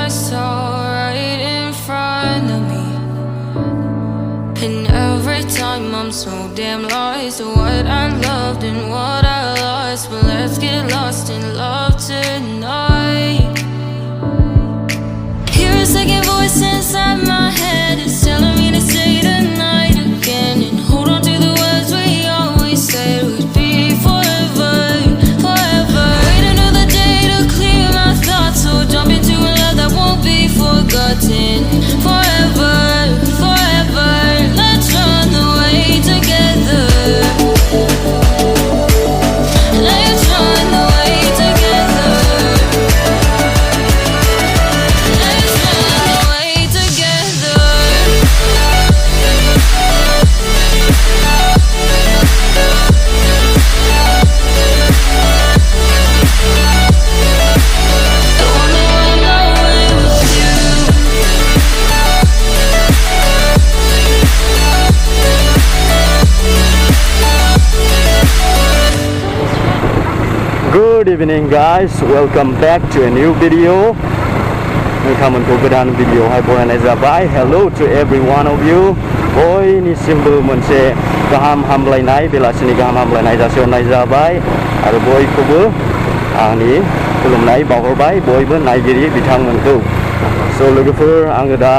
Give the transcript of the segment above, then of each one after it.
saw right in front of me. And every time I'm so damn lost to what I loved and what I lost. But let's get lost in love tonight. Hear a second voice inside my head. It's telling me to say tonight again. And hold on to the words we always said would be forever, forever. Wait another day to clear my thoughts. So jump into a love that won't be forgotten. Forever, forever. Let's run away together. Let's run away together. Let's run away together. I wanna run away with you. Good evening guys, welcome back to a new video. नोंथांमोनखौ गोदान भिडिअआवहाय बरायनाय जाबाय. Hello to every one of you. बयनिसिमबो मोनसे गाहाम हामलायनाय, बेलासिनि गाहाम हामलायनाय जासिहरनाय जाबाय आरो बयखौबो आंनि खुलुमनाय बावहरबाय, बयबो नायगिरि बिथांमोनखौ. स' लोगोफोर, आङो दा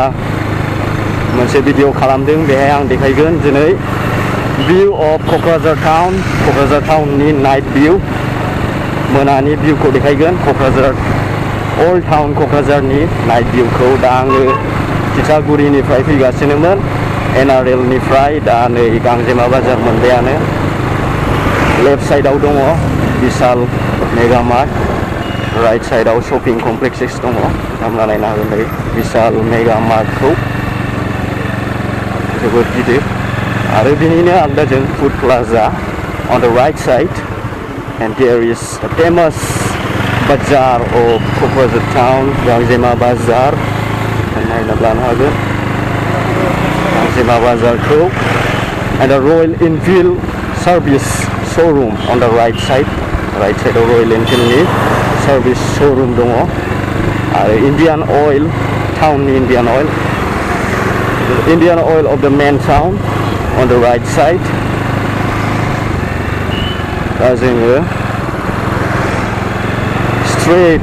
मोनसे भिडिअ खालामदों. बेहाय आं देखायगोन दिनै भिउ अफ क'क्राझार टाउन, क'क्राझार टाउननि नाइट भिउ, मोनानि भिउखौ देखायगोन. क'क्राझार अल्ड टाउन क'क्राझारनि नाइट भिउखौ. दा आङो तितागुरिनिफ्राय फैगासिनोमोन, NRL निफ्राय. दा नै गांजेमा बाजार मोनबायानो. लेफ्ट साइडआव दङ बिशाल मेगा मार्ट, राइट साइडआव शपिं कमप्लेक्सेस दङ. थांना नायनो हागोन नै बिशाल मेगा मार्टखौ, जोबोद गिदिर. आरो बिनिनो आगदाजों food plaza on the right side. And there is a famous bazaar of Kokrajhar town, Gangzema Bazaar. नायना लानो हागोन गांजेमा बाजारखौ. And a Royal Enfield service showroom on the right side. Right side of Royal Enfieldनि service showroom दङ. आरो Indian Oil, townनि Indian Oil of the main town on the right side. दा जोङो straight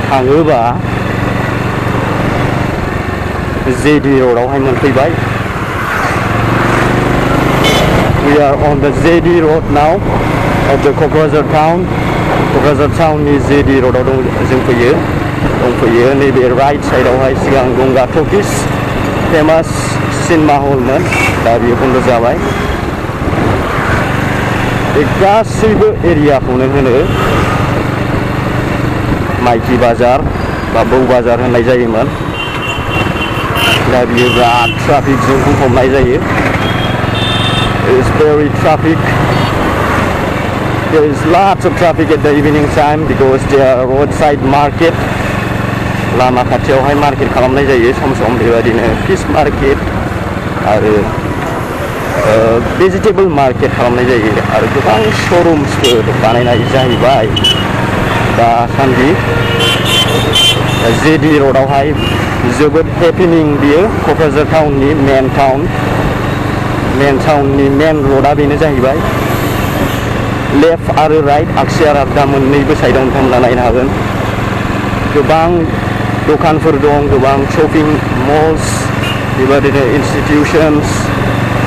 थाङोबा JD र'डआवहाय मोनफैबाय. We are on the JD road now of the Kokrajhar town. Kokrajhar टाउननि JD र'डआव दंफैयो. नैबे right साइडआवहाय सिगां गंगा टकिस, फेमास सिनेमा हलमोन, दा बियो बन्द जाबाय. बे गासैबो एरियाखौनो होनो माइकी बाजार बा बौ बाजार होननाय जायोमोन. दा बियो बिराद ट्राफिकजों बुंफबनाय जायो. It's very traffic. There is lots of traffic at the evening time because there are roadside market. लामा खाथियावहाय मार्केट खालामनाय जायो सम सम, बेबायदिनो फिश मार्केट आरो भेजिटेबल मार्केट खालामनाय जायो. आरो गोबां श'रुम्सफोर बानायनाय जाहैबाय दासान्दि. JD र'डआवहाय जोबोद हेपनिं बियो. क'क्राझार टाउननि मेन टाउननि मेन र'डआ बेनो जाहैबाय. लेफ्ट आरो राइट, आगसि आरो आगदा मोननैबो साइडआव नोंथांमोना नायनो हागोन. गोबां दखानफोर दं, गोबां शपिं मल्स, बेबादिनो इनस्टिटिउसन्स,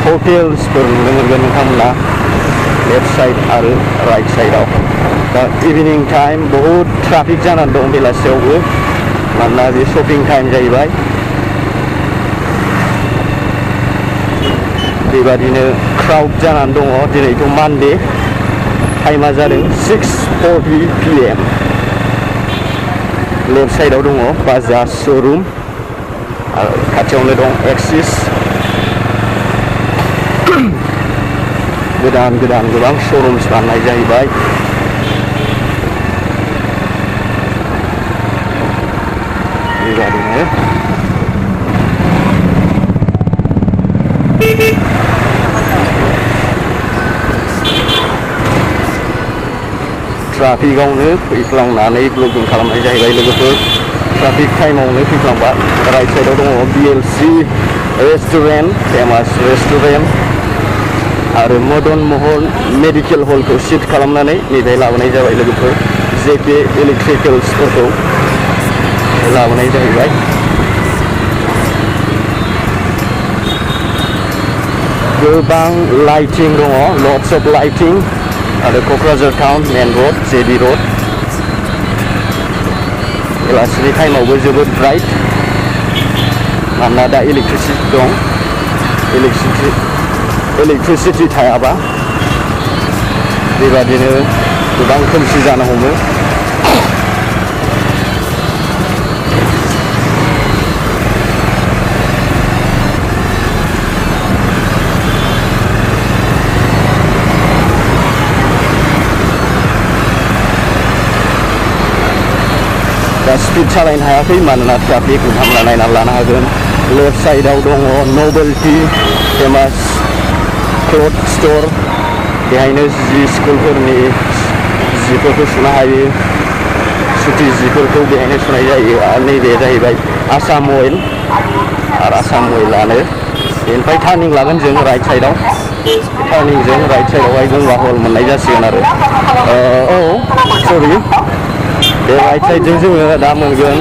हटेल्सफोर नुनो मोनगोन नोंथांमोना लेफ्ट साइड आरो राइट साइडआव. दा इभिनिं टाइम बहुद ट्राफिक जानानै दं बेलासियावबो, मानोना बे शपिं टाइम जाहैबाय. बेबादिनो क्राउड जानानै दङ. दिनैथ' मानडे, टाइमा जादों 6:40 PM. लेफ्ट साइडआव दङ बाजाज श'रुम आरो खाथियावनो दं एक्सिस. गोदान गोबां श'रुम्स बानायनाय जाहैबाय. बेबादिनो ट्राफिकआवनो फैफ्लांनानै ब्लगिं खालामनाय जाहैबाय लोगोफोर ट्राफिक टाइमावनो फैफ्लांबा राइट साइडआव दङ BLC रेस्टुरेन्ट फेमास रेस्टुरेन्ट आरो मदन महल मेडिकेल हलखौ सिट खालामनानै नैबे लाबोनाय जाबाय लोगोफोर JK इलेक्ट्रिकेल्सफोरखौ लाबोनाय जाहैबाय गोबां लाइटिं दङ लट्स अफ लाइटिं आरो क'क्राझार टाउन मेन रड JB रड बेलासिनि टाइमावबो जोबोद ब्राइट मानोना दा इलेक्ट्रिसिटि दं इलेक्ट्रिसिटि थायाबा बेबादिनो गोबां खोमसि जानो हमो दा स्पिड सालायनो हायाखै मानोना ट्राफिक नोंथांमोना नायनानै लानो हागोन लेफ्ट साइडआव दङ नोबेल्टी फेमास क्लथ स्टोर बेहायनो जि स्कुलफोरनि जिफोरखौ सुनो हायो सुथि जिफोरखौ बेहायनो सुनाय जायो आरो नैबे जाहैबाय आसाम अइल आरो आसाम अइलानो बेनिफ्राय टार्निं लागोन जों राइट साइडआव टार्निंजों राइट साइडआवहाय गंगा हल मोननाय जासिगोन आरो औ सरि बे राइट साइडजों जोङो दा मोनगोन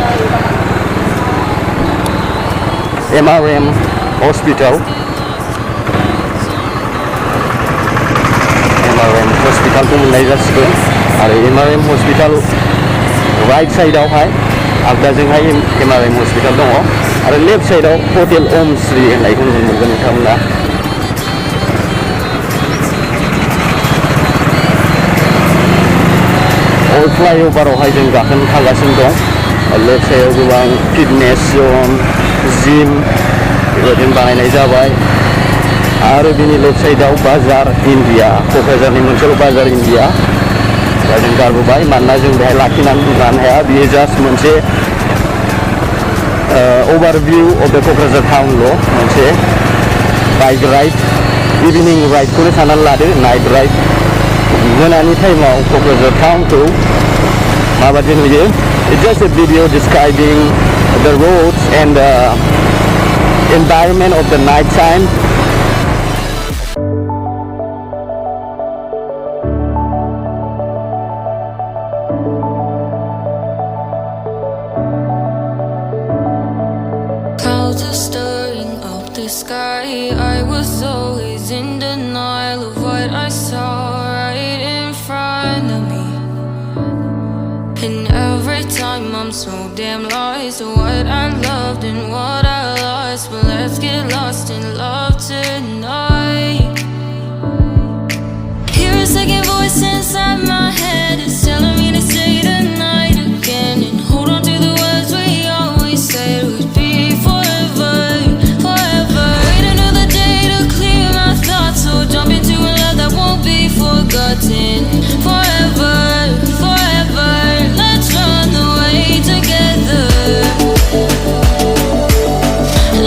MRM हस्पिटाल हस्पिटालखौ मोननाय जासिगोन आरो MRM हस्पिटाल राइट साइडआवहाय आगदाजोंहाय MRM हस्पिटाल दङ आरो लेफ्ट साइडआव हटेल ओम श्री होननायखौ नुनो मोनगोन नोंथांमोना अल्ड फ्लाइअभारावहाय जों गाखोनो थांगासिनो दं लेफ्ट साइडआव गोबां फिटनेस जन जिम बेबायदिनो बानायनाय जाबाय आरो बिनि लेफ्ट साइडआव बाजार इन्डिया क'क्राझारनि मोनसेल' बाजार इन्डिया दा जों गारबोबाय मानोना जों बेहाय लाखिनानै लानो हाया बियो जास्ट मोनसे ओभारभिउ अफ द क'क्राझार टाउनल' मोनसे बाइक राइड इभिनिं राइडखौनो साननानै लादो नाइट राइड मोनानि टाइमाव क'क्राझार टाउनखौ माबादि नुयो इट्स जास्ट ए भिडिअ डिसक्राइबिं द रोड्स एन्ड द एनभायरनमेन्ट अफ द night time Clouds are stirring up the sky. I was always in denial of what I saw right in front of me. And every time I'm so damn lost to what I loved and what I lost. But let's get lost in love tonight. Hear a second voice inside my head. It's telling me to say the night again and hold on to the words we always said would be forever, forever. Wait another day to clear my thoughts, so jump into a love that won't be forgotten. Forever, forever. Let's run away together.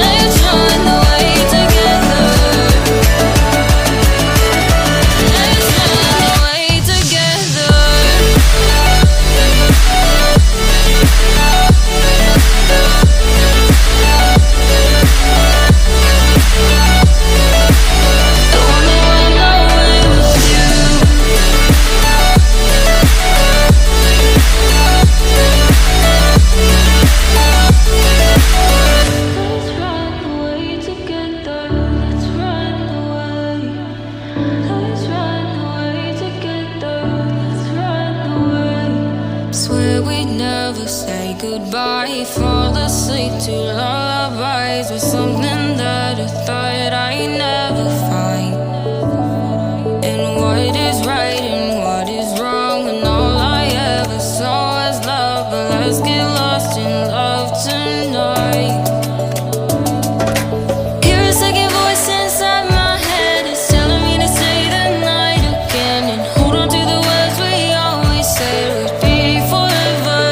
Let's run away together. Let's run away together. Don't know I'm away with you. Let's run away together. Let's run away. Let's run away together. Let's run away. Swear we'd never say goodbye. Fall asleep to lullabies with something that I thought I'd never find. And what is right and what is wrong, and all I ever saw was love. But let's get lost in love tonight. Hear a second voice inside my head. It's telling me to say the night again and hold on to the words we always said would be forever,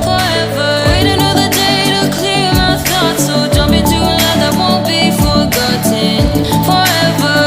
forever. Wait another day to clear my thoughts, so jump into a love that won't be forgotten. Forever,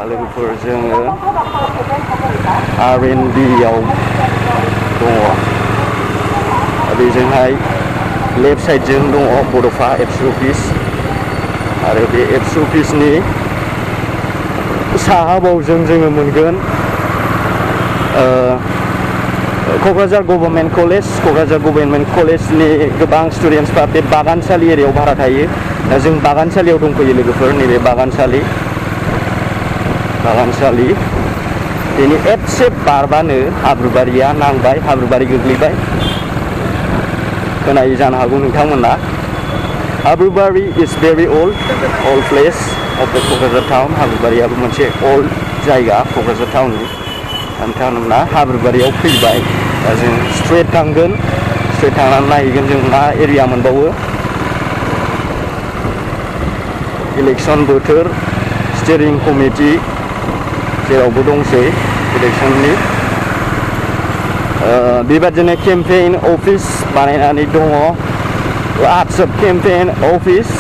लोगोफोर जोङो R&B आव दङ बेजोंहाय left साइडजों दङ बड'फा एबसु office आरो बे एबसु अफिसनि साहा बावजों जोङो मोनगोन क'क्राझार गभर्नमेन्ट कलेजनि गोबां स्टुडेन्टसफ्रा बे बागानसालि एरियायाव भारा थायो दा जों बागानसालियाव दंफैयो लोगोफोर नैबे बागानसालि बेनि एसे बारबानो हाब्रुबारिया नांबाय हाब्रुबारि गोग्लैबाय खोनायो जानो हागौ नोंथांमोना हाब्रुबारि इज भेरि ओल्ड प्लेस अफ द क'क्राझार टाउन हाब्रुबारियाबो मोनसे ओल्ड जायगा क'क्राझार टाउननि नोंथांमोना हाब्रुबारियाव फैबाय दा जों स्ट्रेट थांगोन स्ट्रेट थांनानै नायहैगोन जों मा एरिया मोनबावो इलेक्सन बोथोर स्टियरिं कमिटि जेरावबो दंसै इलेक्सननि बेबादिनो केम्पेइन अफिस बानायनानै दङ lots of campaign office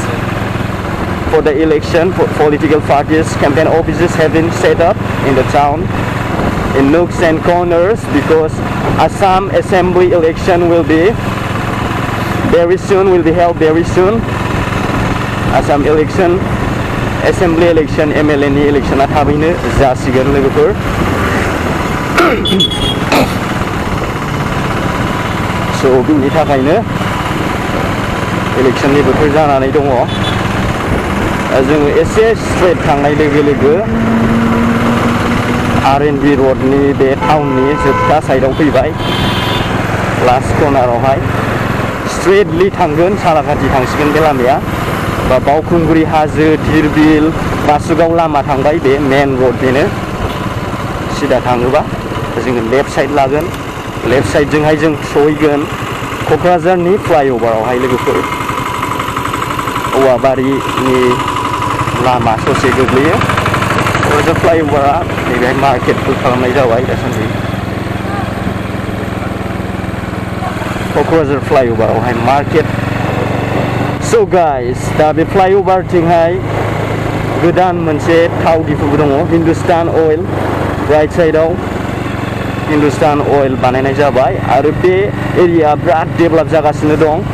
for the election for political parties campaign offices have been set up in the town in nooks and corners because Assam assembly election will be held very soon Assam election assembly election MLA नि election थाबैनो जासिगोन लोगोफोर so बिनि थाखायनो इलेक्शननि बोथोर जानानै दङ जोङो एसे स्ट्रेट थांनाय लोगो लोगो R&B रडनि बे टाउननि जोबथा साइडआव फैबाय लास्ट कर्नारावहाय स्ट्रेटलि थांगोन सालाकाथि थांसिगोन बे लामाया बा बावखुंग्रि हाजो धिरबिल बासुगाव लामा थांबाय बे मेन रड बेनो सिदा थाङोबा जोङो लेफ्ट साइड लागोन लेफ्ट साइडजोंहाय जों सहैगोन क'क्राझारनि फ्लाइअभारावहाय लोगोफोर औवाबारिनि लामा ससे गोग्लैयो क'क्राझार फ्लाइअभारा नैबेहाय मार्केटबो खालामनाय जाबाय दासान्दि क'क्राझार फ्लाइअभारावहाय मार्केट स' गाइस दा बे फ्लाइअभारथिंहाय गोदान मोनसे थाव दिपुबो दङ हिन्दुस्तान अइल राइट साइडआव हिन्दुस्तान अइल बानायनाय जाबाय आरो बे एरिया बिराद डेभेलप जागासिनो दं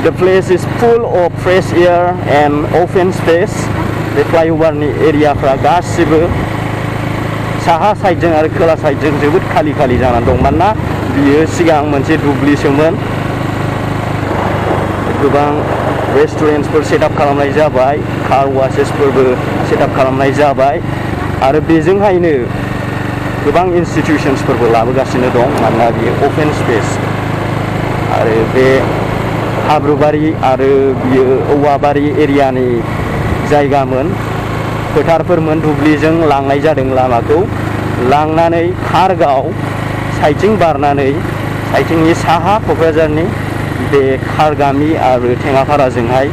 The place is full of fresh air and open space बे फ्लाइअभारनि एरियाफ्रा गासिबो साहा साइडजों आरो खोला साइडजों जोबोद खालि जानानै दं मानोना बियो सिगां मोनसे दुब्लिसोमोन गोबां रेस्टुरेन्टसफोर सेटआप खालामनाय जाबाय कार वाशेसफोरबो सेटआप खालामनाय जाबाय आरो बेजोंहायनो गोबां इन्स्टिटिउसन्सफोरबो लाबोगासिनो दं मानोना बियो अपेन स्पेस आरो बे हाब्रुबारि आरो बियो औवाबारि एरियानि जायगामोन फोथारफोरमोन दुब्लिजों लांनाय जादों लामाखौ लांनानै खारगाव साइथिं बारनानै साइथिंनि साहा क'क्राझारनि बे खारगामि आरो टेङापाराजोंहाय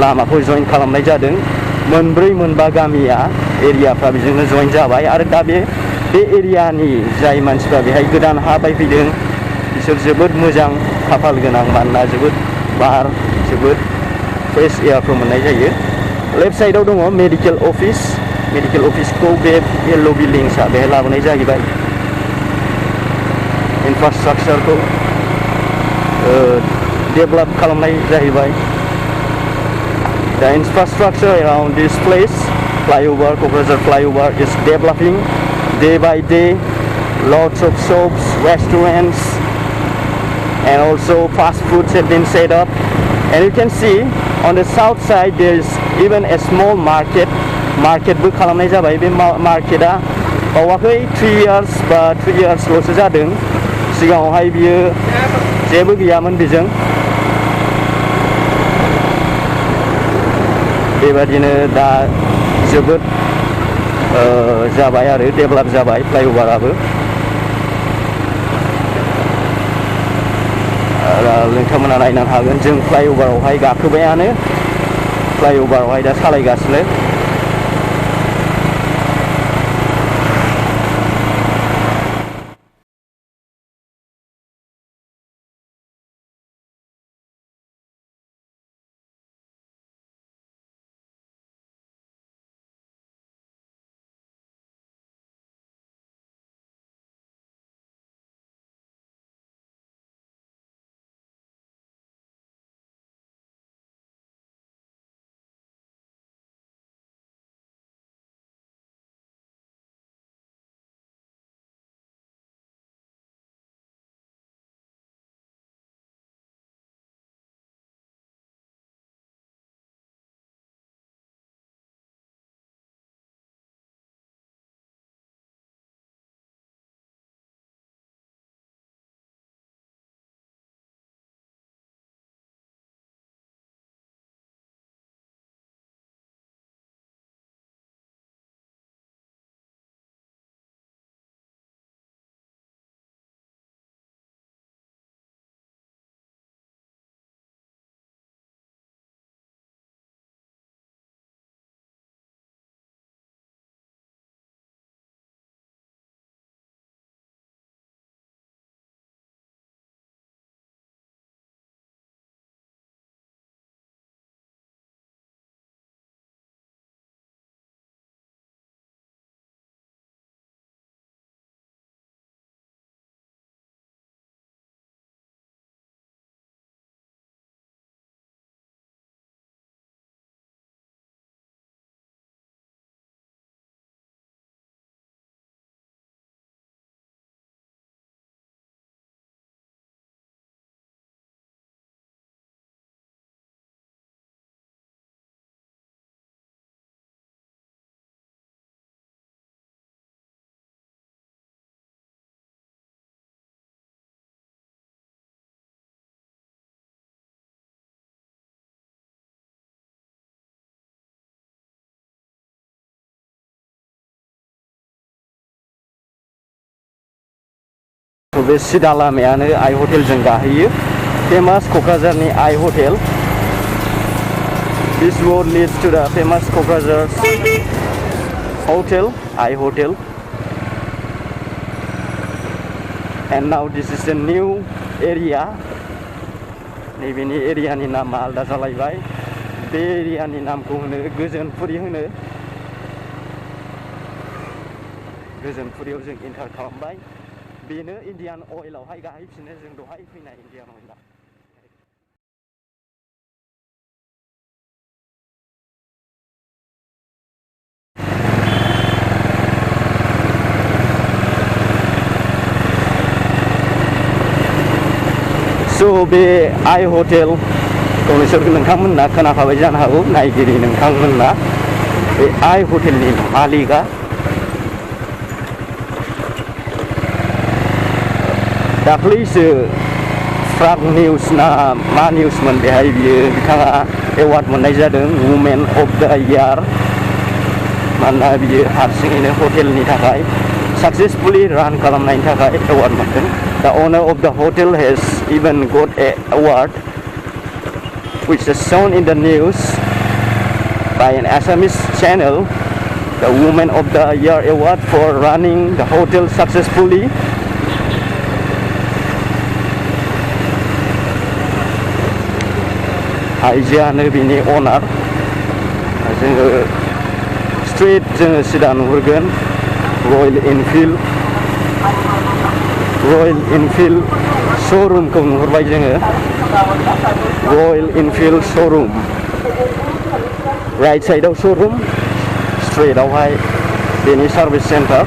लामाखौ जइन खालामनाय जादों मोनब्रै मोनबा गामिया एरियाफ्रा बेजोंनो जइन जाबाय आरो दा बे एरियानि जाय मानसिफ्रा बेहाय गोदान हा बायफैदों बिसोर जोबोद मोजां खाफाल गोनां मानोना जोबोद बार जोबोद फ्रेश एयारखौ मोननाय जायो लेफ्ट साइडआव दङ मेडिकेल अफिसखौ बे येल्ल' बिल्डिंसा बेहाय लाबोनाय जाहैबाय इनफ्रास्ट्राक्चारखौ डेभेलप खालामनाय जाहैबाय दा infrastructure around this place flyover Kokrajhar flyover is developing day by day lots of shops restaurants and also fast foods have been set up and you can see on the south side there is even a small marketबो खालामनाय जाबाय बे मार्केटआ बावाखै 3 years बा 3 years ल'सो जादों सिगाङावहाय बियो जेबो गैयामोन बेजों बेबादिनो दा जोबोद जाबाय आरो डेभेलप जाबाय फ्लाइअभाराबो नोंथांमोना नायनो हागोन जों फ्लाइअभारावहाय गाखोबायानो फ्लाइअभारावहाय दा सालायगासिनो बे सिदा लामायानो आइ हटेलजों गाहैयो फेमास क'क्राझारनि आइ hotel This road leads to the famous Kokrajhar hotel, I hotel. And now this is a new area. नैबेनि एरियानि नामा आलदा जालायबाय बे एरियानि नामखौ होनो गोजोनपुरि होनो गोजोनपुरियाव जों एन्टार खालामबाय बेनो इन्डियान अइलआवहाय गाहैफिनो जों दहाय फैनाय इन्डियान अइलआ So बे आइ हटेल नोंसोर नोंथांमोनना खोनाखाबाय जानो हागौ नायगिरि नोंथांमोनना बे आइ हटेलनि मालिकआ दाख्लैसो फ्राग निउस ना मा निउसमोन बेहाय बियो बिथाङा एवार्ड मोननाय जादों वुमेन अफ द इयार मानोना बियो हारसिङैनो हटेलनि थाखाय सक्सेसफुली रान खालामनायनि थाखाय एवार्ड मोनदों The owner of the hotel has even got an award which is shown in the news by an Assamese channel, the Woman of the Year award for running the hotel successfully. आइजोआनो बिनि owner जोङो straight जोङो सिदा नुहुरगोन रयेल Enfield शोरूमखौ नुहुरबाय जोङो रयेल Enfield showroom right साइडआव showroom स्ट्रेटआवहाय बेनि service centre